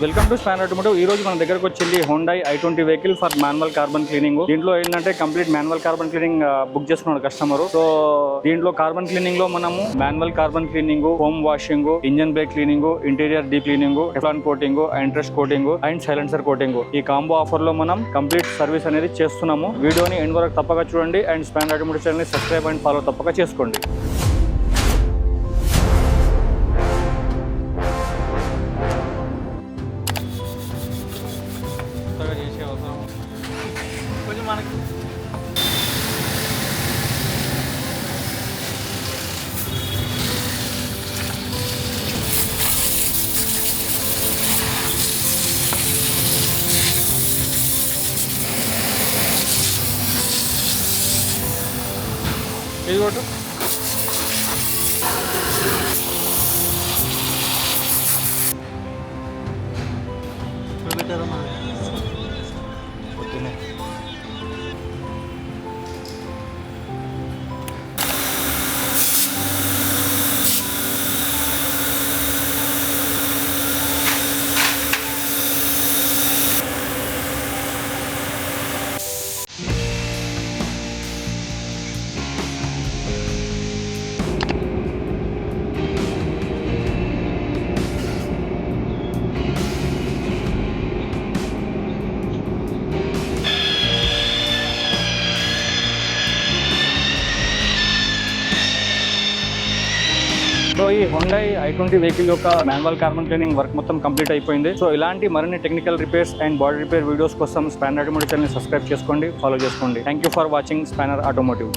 Welcome to span automotive. ఈ రోజు మన దగ్గరకు వచ్చింది Honda i20 vehicle for manual carbon cleaning. దీంట్లో ఏంటంటే complete manual carbon cleaning book చేసుకున్నాడు కస్టమర్. సో దీంట్లో కార్బన్ క్లీనింగ్ లో మనము manual carbon cleaning, home washing, engine brake cleaning, interior D cleaning, Teflon coating, interest coating and silencer coating, ఈ combo offer లో మనం complete service అనేది చేస్తున్నాము. వీడియోని ఎండ్ వరకు తప్పక చూడండి అండ్ స్పాన్ ఆటోమోటివ్ ఛానల్ ని సబ్స్క్రైబ్ అండ్ ఫాలో తప్పక చేసుకోండి. కొంచెం మనకి ఇది కొట్టు. పెట్టారమ్మా పొద్దున్నే. సో ఈ హోండా i20 వెహికల్ యొక్క మాన్యువల్ కార్బన్ క్లీనింగ్ వర్క్ మొత్తం కంప్లీట్ అయిపోయింది. సో ఇలాంటి మరిన్ని technical repairs and body repair videos కోసం స్పానర్ ఆటోమోటివ్ ఛానల్ సబ్స్క్రైబ్ చేసుకోండి, ఫాలో చేసుకోండి. Thank you for watching spanner automotive.